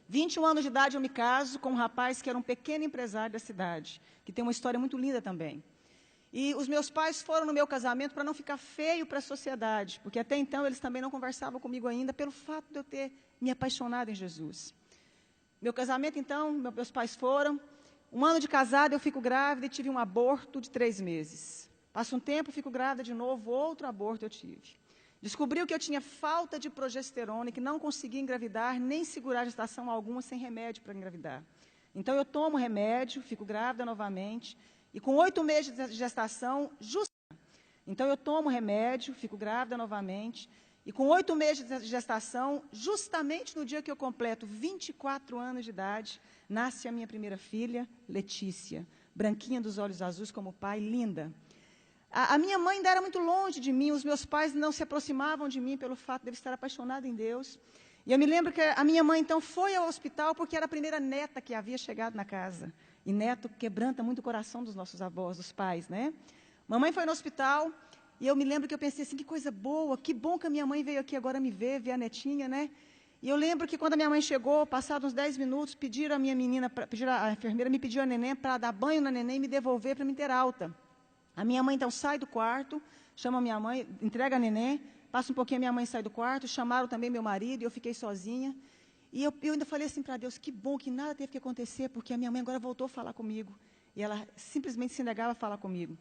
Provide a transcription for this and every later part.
21 anos de idade eu me caso com um rapaz que era um pequeno empresário da cidade, que tem uma história muito linda também. E os meus pais foram no meu casamento para não ficar feio para a sociedade, porque até então eles também não conversavam comigo ainda pelo fato de eu ter me apaixonado em Jesus. Meu casamento, então, meus pais foram. Um ano de casada, eu fico grávida e tive um aborto de 3 meses. Passa um tempo, fico grávida de novo, outro aborto eu tive. Descobriu que eu tinha falta de progesterona e que não conseguia engravidar, nem segurar gestação alguma sem remédio para engravidar. Então, eu tomo remédio, fico grávida novamente, e com 8 meses de gestação, então, eu tomo remédio, fico grávida novamente, e com 8 meses de gestação, justamente no dia que eu completo 24 anos de idade, nasce a minha primeira filha, Letícia, branquinha dos olhos azuis como o pai, linda. A minha mãe ainda era muito longe de mim, os meus pais não se aproximavam de mim pelo fato de eu estar apaixonada em Deus. E eu me lembro que a minha mãe, então, foi ao hospital porque era a primeira neta que havia chegado na casa. E neto quebranta muito o coração dos nossos avós, dos pais, né? Mamãe foi no hospital e eu me lembro que eu pensei assim, que coisa boa, que bom que a minha mãe veio aqui agora me ver a netinha, né? E eu lembro que quando a minha mãe chegou, passados uns 10 minutos, pediram a enfermeira me pediu a neném para dar banho na neném e me devolver para me ter alta. A minha mãe, então, sai do quarto, chama a minha mãe, entrega a neném, passa um pouquinho, a minha mãe sai do quarto, chamaram também meu marido, e eu fiquei sozinha. E eu ainda falei assim para Deus, que bom que nada teve que acontecer, porque a minha mãe agora voltou a falar comigo. E ela simplesmente se negava a falar comigo.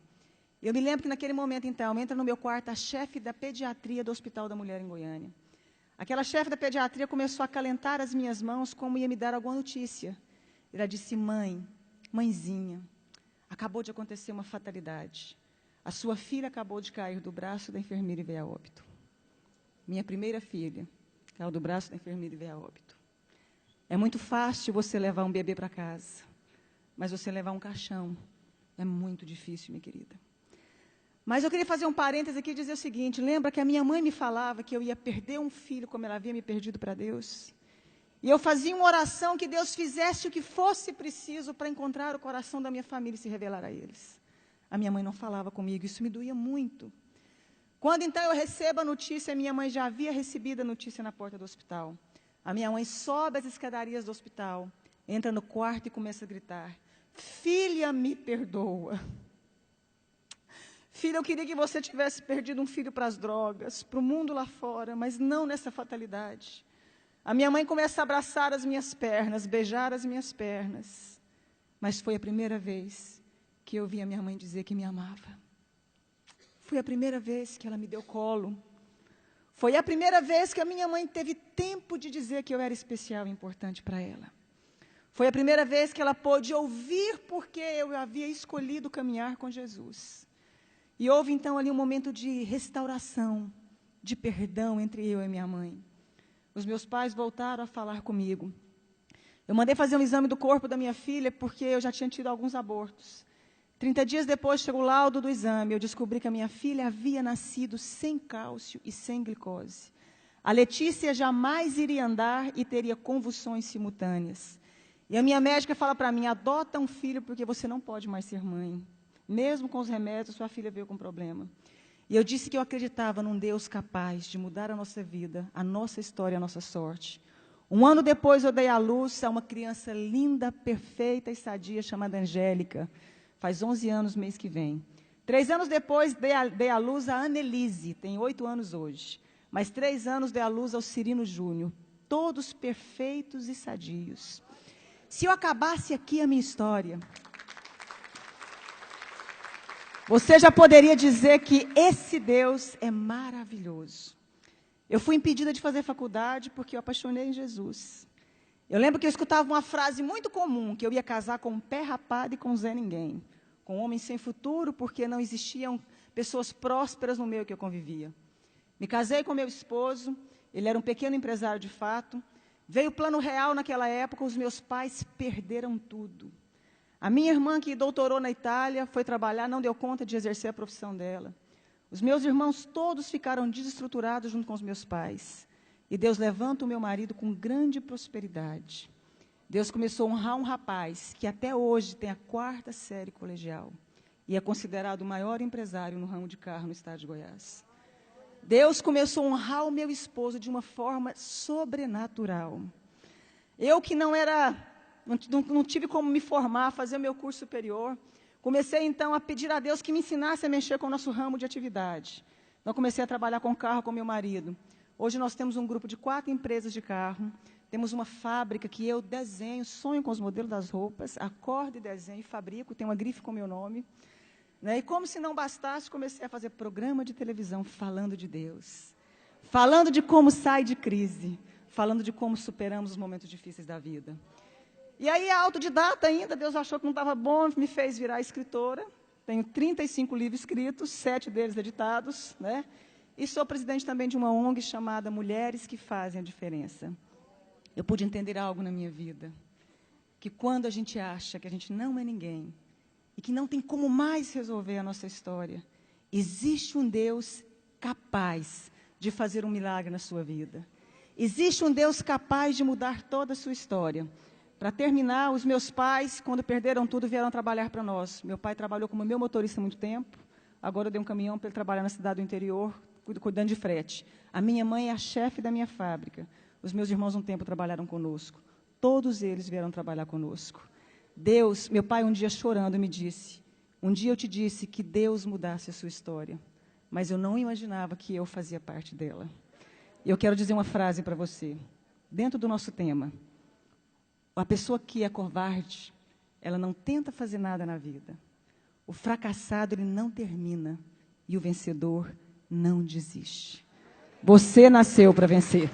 Eu me lembro que naquele momento, então, entra no meu quarto a chefe da pediatria do Hospital da Mulher em Goiânia. Aquela chefe da pediatria começou a acalentar as minhas mãos como ia me dar alguma notícia. Ela disse, mãezinha, acabou de acontecer uma fatalidade. A sua filha acabou de cair do braço da enfermeira e veio a óbito. Minha primeira filha caiu do braço da enfermeira e veio a óbito. É muito fácil você levar um bebê para casa, mas você levar um caixão é muito difícil, minha querida. Mas eu queria fazer um parêntese aqui e dizer o seguinte, lembra que a minha mãe me falava que eu ia perder um filho como ela havia me perdido para Deus? E eu fazia uma oração que Deus fizesse o que fosse preciso para encontrar o coração da minha família e se revelar a eles. A minha mãe não falava comigo, isso me doía muito. Quando então eu recebo a notícia, minha mãe já havia recebido a notícia na porta do hospital. A minha mãe sobe as escadarias do hospital, entra no quarto e começa a gritar, filha, me perdoa. Filha, eu queria que você tivesse perdido um filho para as drogas, para o mundo lá fora, mas não nessa fatalidade. A minha mãe começa a abraçar as minhas pernas, beijar as minhas pernas. Mas foi a primeira vez que eu vi a minha mãe dizer que me amava. Foi a primeira vez que ela me deu colo. Foi a primeira vez que a minha mãe teve tempo de dizer que eu era especial e importante para ela. Foi a primeira vez que ela pôde ouvir porque eu havia escolhido caminhar com Jesus. E houve, então, ali um momento de restauração, de perdão entre eu e minha mãe. Os meus pais voltaram a falar comigo. Eu mandei fazer um exame do corpo da minha filha, porque eu já tinha tido alguns abortos. 30 dias depois, chegou o laudo do exame. Eu descobri que a minha filha havia nascido sem cálcio e sem glicose. A Letícia jamais iria andar e teria convulsões simultâneas. E a minha médica fala para mim, adota um filho, porque você não pode mais ser mãe. Mesmo com os remédios, sua filha veio com problema. E eu disse que eu acreditava num Deus capaz de mudar a nossa vida, a nossa história, a nossa sorte. Um ano depois, eu dei à luz a uma criança linda, perfeita e sadia, chamada Angélica. Faz 11 anos, mês que vem. 3 anos depois, dei à luz a Annelise, tem 8 anos hoje. Mais 3 anos, dei à luz ao Cirino Júnior. Todos perfeitos e sadios. Se eu acabasse aqui a minha história, você já poderia dizer que esse Deus é maravilhoso. Eu fui impedida de fazer faculdade porque eu apaixonei em Jesus. Eu lembro que eu escutava uma frase muito comum, que eu ia casar com um pé rapado e com um Zé Ninguém. Com um homem sem futuro, porque não existiam pessoas prósperas no meio que eu convivia. Me casei com meu esposo, ele era um pequeno empresário de fato. Veio o plano real naquela época, os meus pais perderam tudo. A minha irmã, que doutorou na Itália, foi trabalhar, não deu conta de exercer a profissão dela. Os meus irmãos todos ficaram desestruturados junto com os meus pais. E Deus levanta o meu marido com grande prosperidade. Deus começou a honrar um rapaz que até hoje tem a 4ª série colegial. E é considerado o maior empresário no ramo de carro no estado de Goiás. Deus começou a honrar o meu esposo de uma forma sobrenatural. Eu que não tive como me formar, fazer o meu curso superior, comecei então a pedir a Deus que me ensinasse a mexer com o nosso ramo de atividade. Então comecei a trabalhar com carro com meu marido. Hoje nós temos um grupo de 4 empresas de carro, temos uma fábrica que eu desenho, sonho com os modelos das roupas, acordo e desenho, fabrico, tem uma grife com meu nome. Né? E como se não bastasse, comecei a fazer programa de televisão falando de Deus, falando de como sai de crise, falando de como superamos os momentos difíceis da vida. E aí, autodidata ainda, Deus achou que não estava bom, me fez virar escritora. Tenho 35 livros escritos, 7 deles editados, né? E sou presidente também de uma ONG chamada Mulheres que Fazem a Diferença. Eu pude entender algo na minha vida, que quando a gente acha que a gente não é ninguém, e que não tem como mais resolver a nossa história, existe um Deus capaz de fazer um milagre na sua vida. Existe um Deus capaz de mudar toda a sua história. Para terminar, os meus pais, quando perderam tudo, vieram trabalhar para nós. Meu pai trabalhou como meu motorista há muito tempo, agora eu dei um caminhão para ele trabalhar na cidade do interior, cuidando de frete. A minha mãe é a chefe da minha fábrica. Os meus irmãos um tempo trabalharam conosco. Todos eles vieram trabalhar conosco. Deus, meu pai um dia chorando me disse, um dia eu te disse que Deus mudasse a sua história, mas eu não imaginava que eu fazia parte dela. E eu quero dizer uma frase para você, dentro do nosso tema. A pessoa que é covarde, ela não tenta fazer nada na vida. O fracassado, ele não termina. E o vencedor não desiste. Você nasceu para vencer.